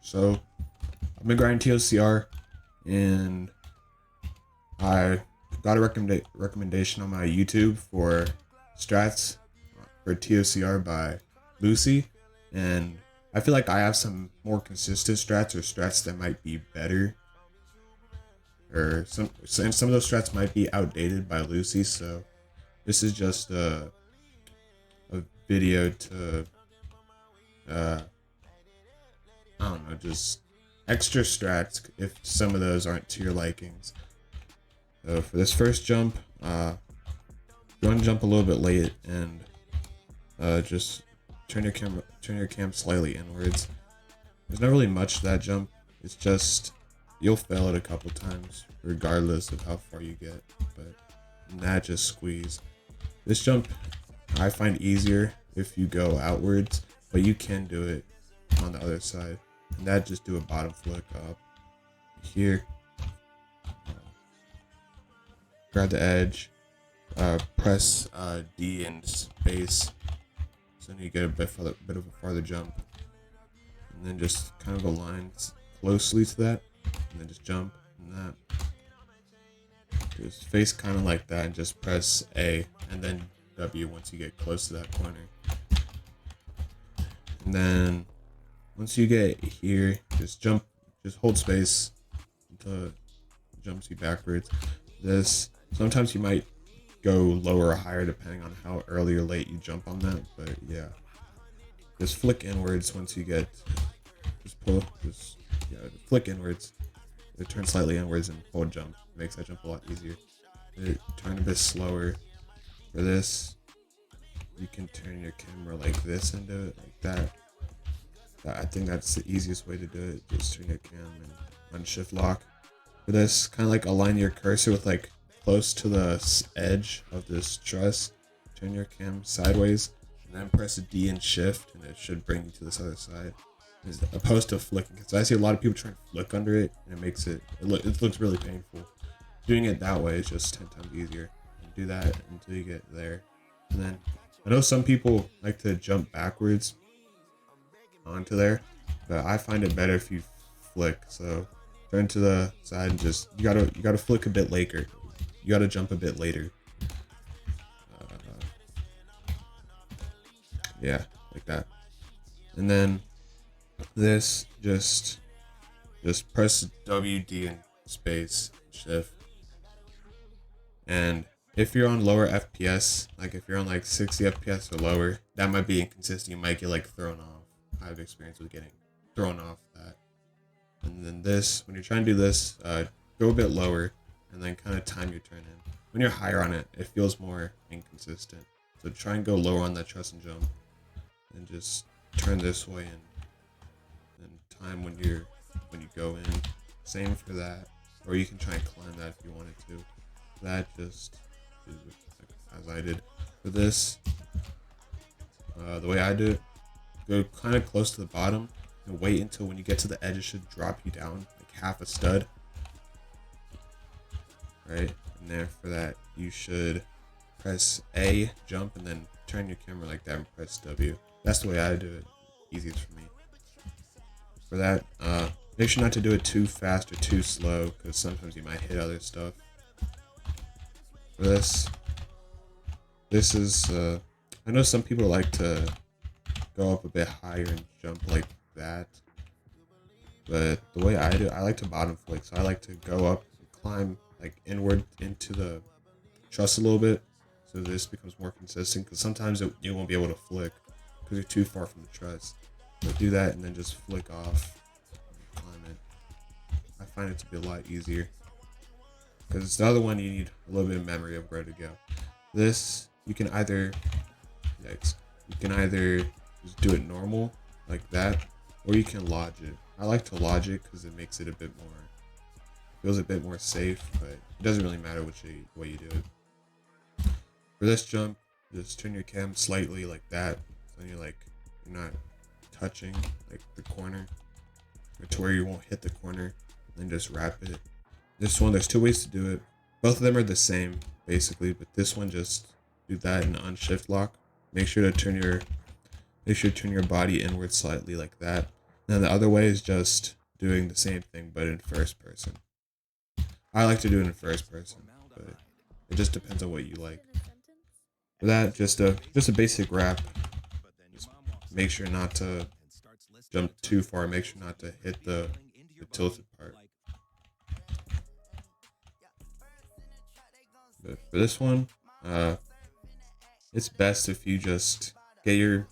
So I've been grinding ToCR, and I got a recommendation on my YouTube for strats for ToCR by Lucy, and I feel like I have some more consistent strats or strats that might be better, or some of those strats might be outdated by Lucy. So this is just a video to I don't know, just extra strats if some of those aren't to your likings. So for this first jump, you want to jump a little bit late and just turn your cam slightly inwards. There's not really much to that jump. It's just you'll fail it a couple times regardless of how far you get, but not just squeeze. This jump I find easier if you go outwards, but you can do it on the other side. And that just do a bottom flick up here. Grab the edge, press D and space, so then you get a bit of a farther jump, and then just kind of align closely to that, and then just jump and that. Just face kind of like that, and just press A and then W once you get close to that corner. And then once you get here, just hold space until it jumps you backwards. Sometimes you might go lower or higher depending on how early or late you jump on that, but yeah. Just flick inwards once you get, flick inwards. It turns slightly inwards and hold jump. It makes that jump a lot easier. Turn a bit slower. For this, you can turn your camera like this and do it like that. I think that's the easiest way to do it. Just turn your cam and unshift lock. For this, kind of like align your cursor with like close to the edge of this truss. Turn your cam sideways and then press D and shift, and it should bring you to this other side, as opposed to flicking. Because I see a lot of people trying to flick under it, and it looks really painful. Doing it that way is just 10 times easier. And do that until you get there, and then I know some people like to jump backwards onto there, but I find it better if you flick. So turn to the side and just you gotta flick a bit later. You gotta jump a bit later. Yeah, like that. And then this just press W, D, and space, shift. And if you're on lower FPS, like if you're on like 60 FPS or lower, that might be inconsistent. You might get like thrown off. I have experience with getting thrown off that. And then this, when you're trying to do this, go a bit lower and then kind of time your turn in. When you're higher on it, it feels more inconsistent. So try and go lower on that truss and jump, and just turn this way and time when you go in. Same for that, or you can try and climb that if you wanted to. That just is as I did. For this, the way I do it, go kind of close to the bottom and wait until when you get to the edge, it should drop you down like half a stud. Right? And there for that, you should press A, jump, and then turn your camera like that and press W. That's the way I do it. Easiest for me. For that, make sure not to do it too fast or too slow, because sometimes you might hit other stuff. For this is, I know some people like to go up a bit higher and jump like that, but the way I do it, I like to bottom flick. So I like to go up and climb like inward into the truss a little bit, so this becomes more consistent, because sometimes you won't be able to flick because you're too far from the truss. So do that and then just flick off and climb it. I find it to be a lot easier, because the other one you need a little bit of memory of where to go. This, you can either just do it normal like that, or you can lodge it. I like to lodge it because it makes it feels a bit more safe, but it doesn't really matter which way you do it. For this jump, just turn your cam slightly like that, so you're not touching like the corner, or to where you won't hit the corner, and then just wrap it. This one, there's two ways to do it. Both of them are the same basically, but this one, just do that in unshift lock. Make sure to turn your body inward slightly like that, And the other way is just doing the same thing but in first person. I like to do it in first person, but it just depends on what you like. For that, just a basic wrap. Just make sure not to jump too far. Make sure not to hit the tilted part. But for this one, it's best if you just get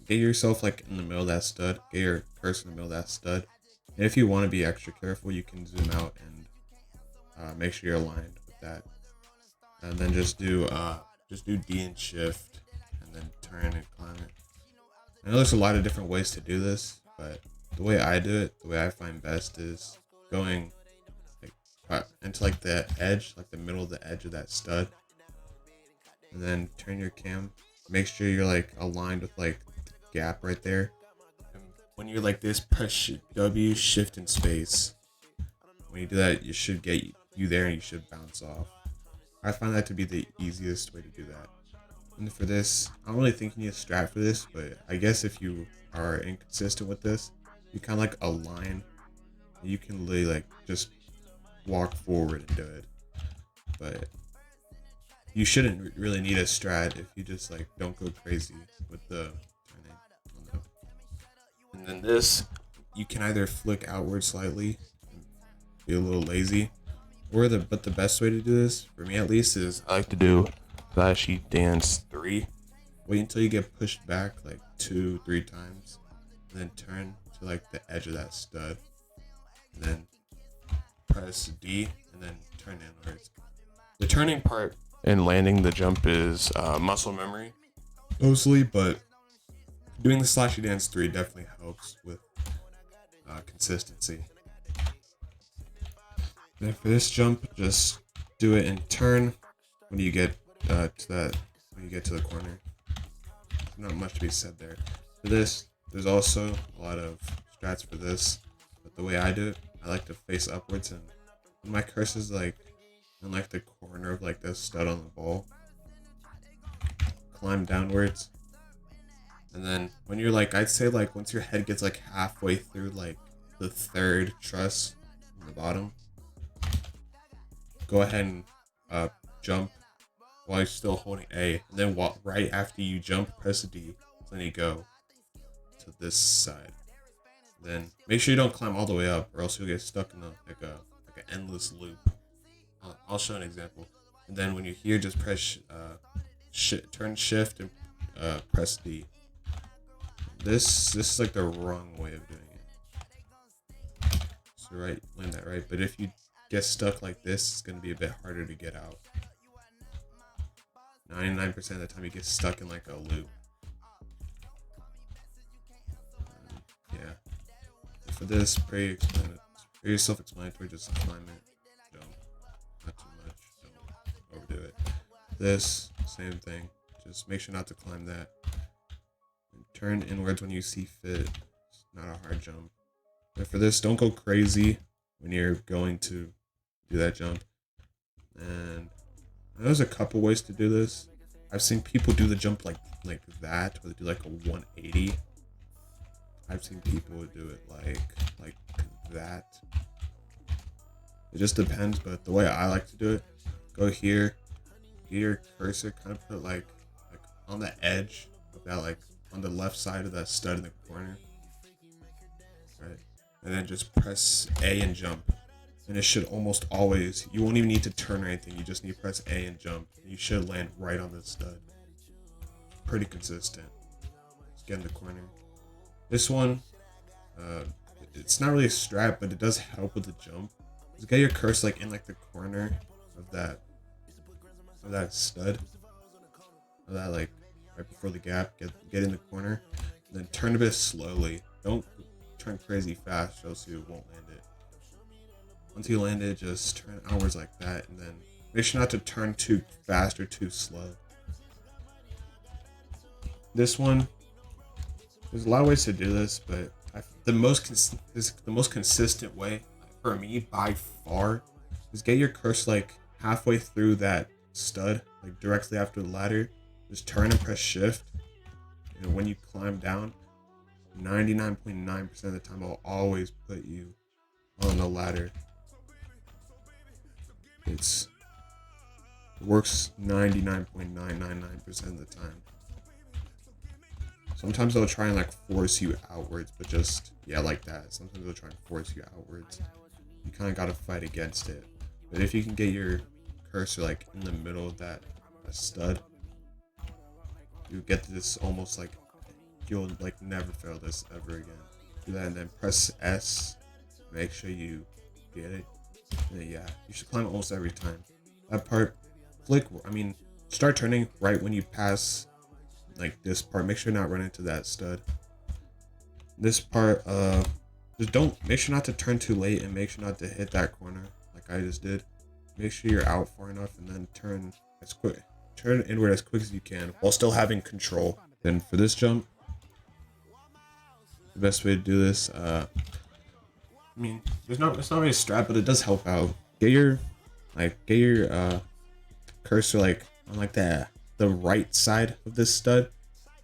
yourself like in the middle of that stud. Get your cursor in the middle of that stud. And if you want to be extra careful, you can zoom out and make sure you're aligned with that. And then just do D and shift, and then turn and climb it. I know there's a lot of different ways to do this, but the way I do it, the way I find best is going like into like the edge, like the middle of the edge of that stud, and then turn your cam. Make sure you're like aligned with like the gap right there. And when you're like this, press W, shift, and space. When you do that, you should get you there, and you should bounce off. I find that to be the easiest way to do that. And for this, I don't really think you need a strat for this, but I guess if you are inconsistent with this, you kind of like align. You can really like just walk forward and do it. But you shouldn't really need a strat if you just like don't go crazy with the turning. And then this, you can either flick outward slightly and be a little lazy, or the best way to do this, for me at least, is I like to do flashy dance 3. Wait until you get pushed back like 2-3 times, and then turn to like the edge of that stud, and then press D, and then turn inwards. The turning part and landing the jump is muscle memory mostly, but doing the slashy dance 3 definitely helps with consistency. Then for this jump, just do it and turn when you get when you get to the corner. Not much to be said there. For this, there's also a lot of strats for this, but the way I do it, I like to face upwards, and when my cursor's like in like the corner of like this stud on the ball, climb downwards, and then when you're like, I'd say like once your head gets like halfway through like the 3rd truss on the bottom, go ahead and jump while you're still holding A, and then right after you jump, press D. So then you go to this side. Then make sure you don't climb all the way up, or else you'll get stuck in like an endless loop. I'll show an example. And then when you're here, just press turn shift and press D. This is like the wrong way of doing it. So land that right. But if you get stuck like this, it's gonna be a bit harder to get out. 99% of the time you get stuck in like a loop. Yeah. For this, pretty self-explanatory, just climb it. Don't, not too much, don't overdo it. This, same thing. Just make sure not to climb that. And turn inwards when you see fit. It's not a hard jump. But for this, don't go crazy when you're going to do that jump. And there's a couple ways to do this. I've seen people do the jump like that, or they do like a 180. I've seen people do it like that. It just depends, but the way I like to do it, go here, get your cursor, kind of put like on the edge of that, like on the left side of that stud in the corner, right? And then just press A and jump. And it should almost always, you won't even need to turn or anything, you just need to press A and jump. You should land right on the stud. Pretty consistent. Just get in the corner. This one, it's not really a strat, but it does help with the jump. Just get your cursor like in like the corner of that stud. Of that like right before the gap, get in the corner. And then turn a bit slowly. Don't turn crazy fast, or else you won't land it. Once you land it, just turn outwards like that, and then make sure not to turn too fast or too slow. This one, there's a lot of ways to do this, but the most consistent way for me by far is get your cursor like halfway through that stud, like directly after the ladder. Just turn and press shift, and when you climb down, 99.9% of the time I'll always put you on the ladder. It works 99.999% of the time. Sometimes they'll try and like force you outwards, but just, yeah, like that. Sometimes they'll try and force you outwards. You kind of got to fight against it. But if you can get your cursor like in the middle of that stud, you get this almost like you'll like never fail this ever again. Do that and then press S. Make sure you get it. And then, yeah, you should climb almost every time. That part, start turning right when you pass like this part. Make sure not run into that stud. This part, just make sure not to turn too late and make sure not to hit that corner like I just did. Make sure you're out far enough and then turn inward as quick as you can while still having control. Then for this jump, the best way to do this, it's not really a strat, but it does help out. Get your cursor like on like the right side of this stud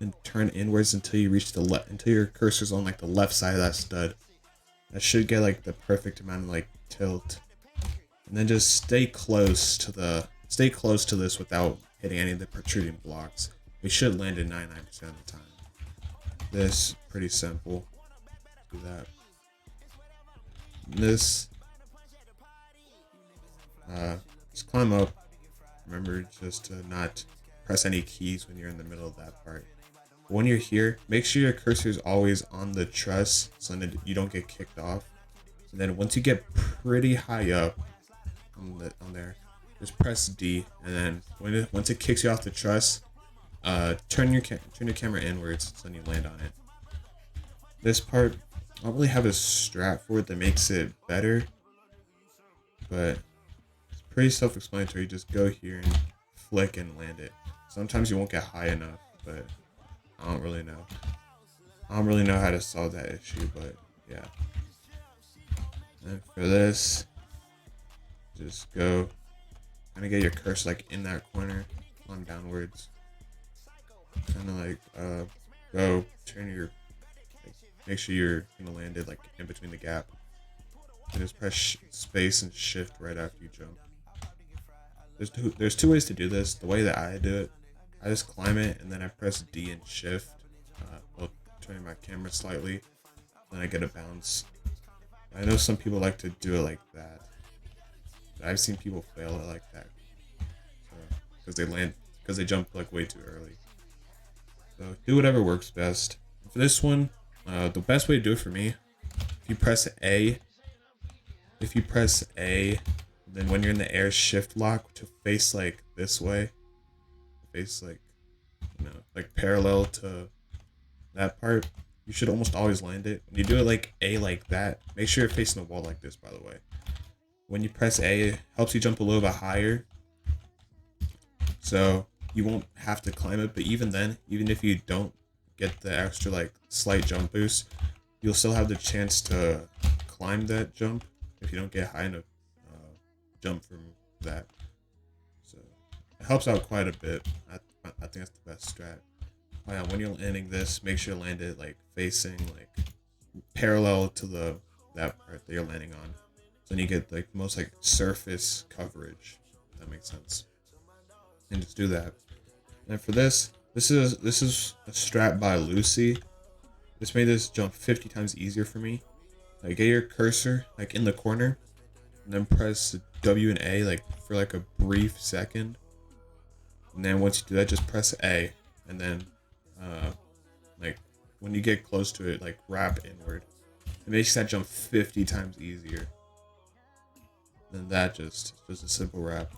and turn inwards until you reach the left, until your cursor's on like the left side of that stud. That should get like the perfect amount of like tilt. And then just stay close to this without hitting any of the protruding blocks. We should land it 99% of the time. This pretty simple. Do that. This just climb up. Remember just to not press any keys when you're in the middle of that part. But when you're here, make sure your cursor is always on the truss so that you don't get kicked off. And then once you get pretty high up on there, just press D, and then once it kicks you off the truss, turn your camera inwards so then you land on it. This part, I don't really have a strat for it that makes it better, but it's pretty self-explanatory. Just go here and flick and land it. Sometimes you won't get high enough, but I don't really know. I don't really know how to solve that issue, but yeah. And for this, just go kind of get your cursor like in that corner, climb downwards. Kind of like go turn your, like, make sure you're gonna land it like in between the gap. And just press space and shift right after you jump. There's two ways to do this. The way that I do it, I just climb it and then I press D and shift while turning my camera slightly. Then I get a bounce. I know some people like to do it like that. I've seen people fail it like that because they jump like way too early. So do whatever works best. For this one, the best way to do it for me, if you press A, then when you're in the air, shift lock to face like this way, face like, like parallel to that part. You should almost always land it. When you do it like A like that, make sure you're facing the wall like this, by the way. When you press A, it helps you jump a little bit higher, so you won't have to climb it. But even then, even if you don't get the extra like slight jump boost, you'll still have the chance to climb that jump if you don't get high enough jump from that. So it helps out quite a bit. I think that's the best strat. Oh yeah, when you're landing this, make sure you land it like facing like parallel to that part that you're landing on. So then you get like most like surface coverage, if that makes sense. And just do that. And for this is a strat by Lucy. This made this jump 50 times easier for me. Like get your cursor like in the corner, and then press W and A like for like a brief second. And then once you do that, just press A, and then like when you get close to it, like wrap inward. It makes that jump 50 times easier than that just a simple wrap.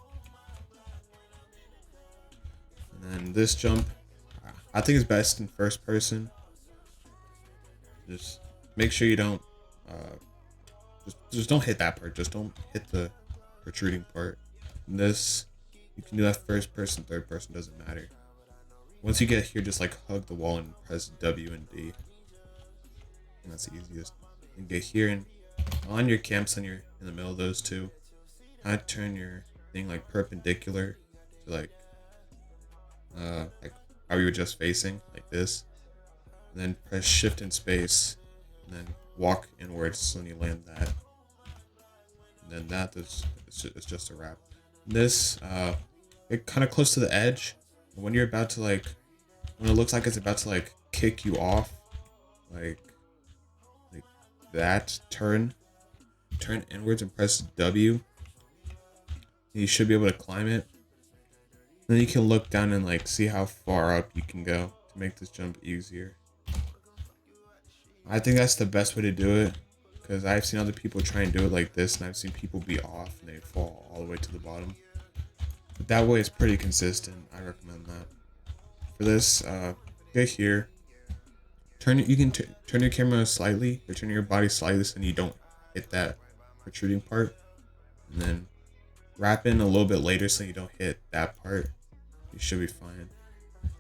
And then this jump, I think is best in first person. Just make sure you don't just don't hit that part. Just don't hit the protruding part. And this, you can do that first person, third person, doesn't matter. Once you get here, just like hug the wall and press W and D. And that's the easiest. And get here and on your camps, and you're in the middle of those two. Kind of turn your thing like perpendicular to like how you were just facing, like this. and then press shift and space, and then walk inwards when you land that. And then that is it's just a wrap. This get kind of close to the edge. When you're about to like, when it looks like it's about to like kick you off, like that, turn inwards and press W. You should be able to climb it. Then you can look down and like see how far up you can go to make this jump easier. I think that's the best way to do it, because I've seen other people try and do it like this, and I've seen people be off and they fall all the way to the bottom. But that way it's pretty consistent. I recommend that. For this, get here. You can turn your camera slightly, or turn your body slightly so you don't hit that protruding part, and then wrap in a little bit later so you don't hit that part. You should be fine.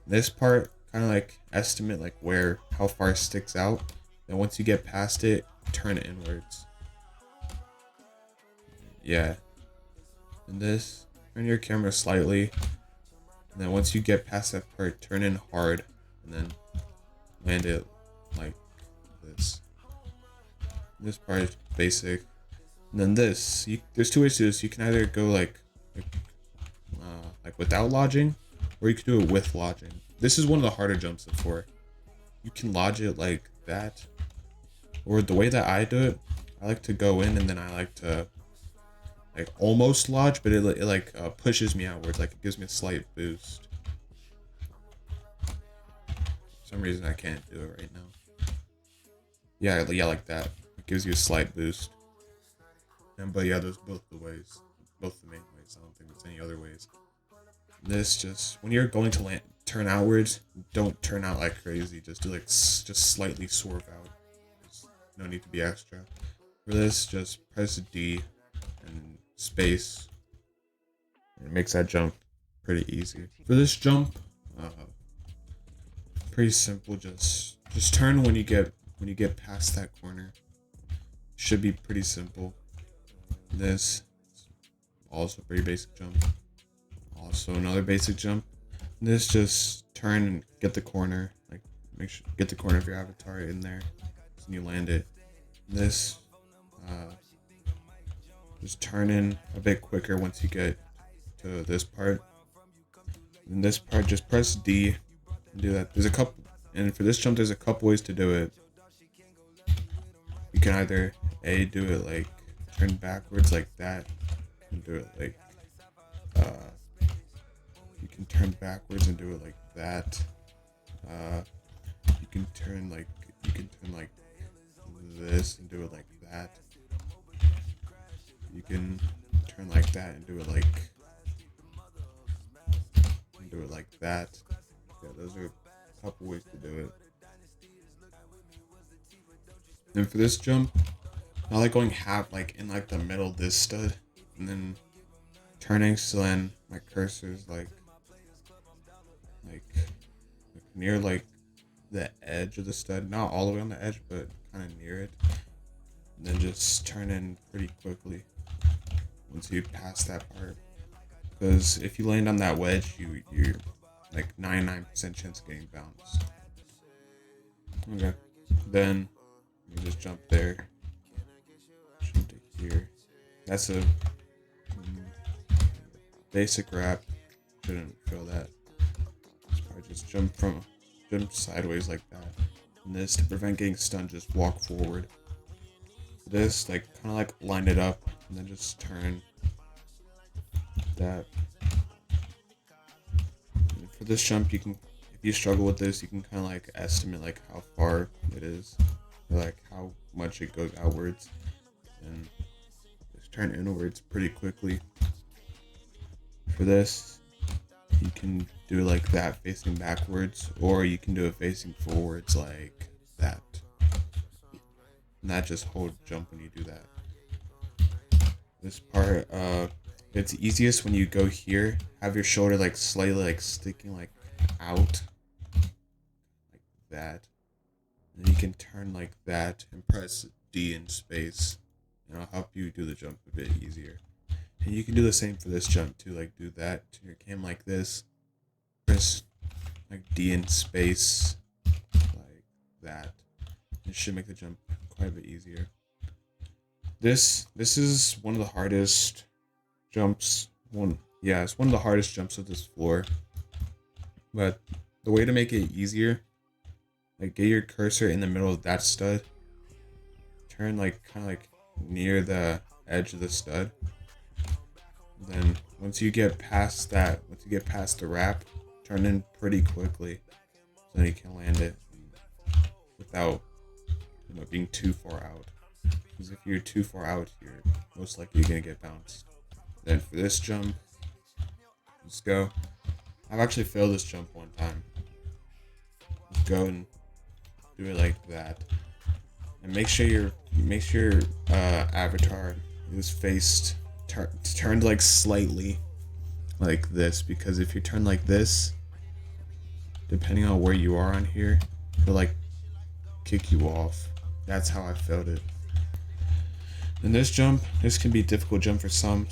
This part, kind of like estimate like how far it sticks out. Then once you get past it, turn it inwards. Yeah. And this, turn your camera slightly. And then once you get past that part, turn in hard, and then land it like this. This part is basic. And then this, there's two ways to do this. You can either go like without lodging, or you can do it with lodging. This is one of the harder jumps before. You can lodge it like that, or the way that I do it, I like to go in and then I like to like almost lodge, but it pushes me outwards, like it gives me a slight boost. For some reason I can't do it right now. Yeah, like that. It gives you a slight boost. But yeah, those both the ways, both the main ways. I don't think there's any other ways. This just, when you're going to turn outwards, don't turn out like crazy. Just do like just slightly swerve out. There's no need to be extra. For this, just press D and space, and it makes that jump pretty easy. For this jump, pretty simple. Just turn when you get past that corner. Should be pretty simple. This also pretty basic jump. Also another basic jump. This, just turn and get the corner. Like make sure get the corner of your avatar in there, and you land it. This just turn in a bit quicker once you get to this part. And this part, just press D and do that. There's a couple, and for this jump, there's a couple ways to do it. You can either do it like turn backwards like that. You can do it like you can turn backwards and do it like that. You can turn like this and do it like that. You can turn like that and do it like that. Yeah, those are a couple ways to do it. And for this jump, I like going half, like in like the middle of this stud, and then turning so then my cursor is like near like the edge of the stud, not all the way on the edge, but kind of near it. And then just turn in pretty quickly once you pass that part, because if you land on that wedge, you're like 99% chance of getting bounced. Okay, then you just jump there, jump to here. That's a basic wrap. Shouldn't feel that. Just jump sideways like that. And this, to prevent getting stunned, just walk forward. This, like kind of like line it up and then just turn that. And for this jump, you can, if you struggle with this, you can kind of like estimate like how far it is, or like how much it goes outwards, and just turn inwards pretty quickly. For this, you can do it like that, facing backwards, or you can do it facing forwards like that. And that just hold jump when you do that. This part, it's easiest when you go here, have your shoulder like slightly like sticking like out, like that. And you can turn like that and press D in space, and it'll help you do the jump a bit easier. And you can do the same for this jump too, like do that to your cam like this, press like D in space, like that. It should make the jump quite a bit easier. This is one of the hardest jumps. It's one of the hardest jumps of this floor. But the way to make it easier, like get your cursor in the middle of that stud. Turn like kind of like near the edge of the stud. Then once you get past the wrap, turn in pretty quickly so that you can land it without being too far out. Because if you're too far out, you're most likely gonna get bounced. Then for this jump, let's go. I've actually failed this jump one time. Just go and do it like that, and make sure your avatar is turned like slightly like this, because if you turn like this, depending on where you are on here, it'll like kick you off. That's how I failed it. And this can be a difficult jump for some,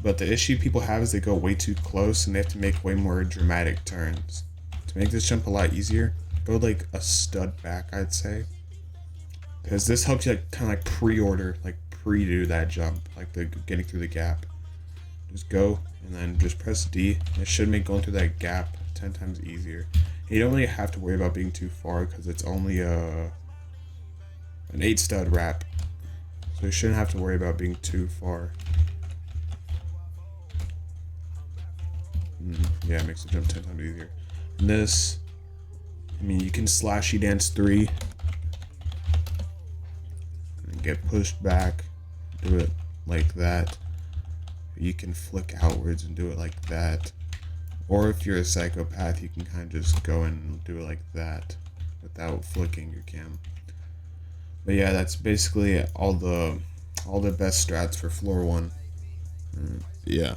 but the issue people have is they go way too close and they have to make way more dramatic turns. To make this jump a lot easier, go like a stud back, I'd say, because this helps you like kind of like pre-do that jump, like the getting through the gap. Just go and then just press D. It should make going through that gap 10 times easier. You don't really have to worry about being too far because it's only an 8 stud wrap, so you shouldn't have to worry about being too far. Yeah, it makes the jump 10 times easier. And this, you can slashy dance 3 and get pushed back, do it like that. You can flick outwards and do it like that. Or if you're a psychopath, you can kind of just go and do it like that without flicking your cam. But yeah, that's basically all the best strats for floor 1. Yeah.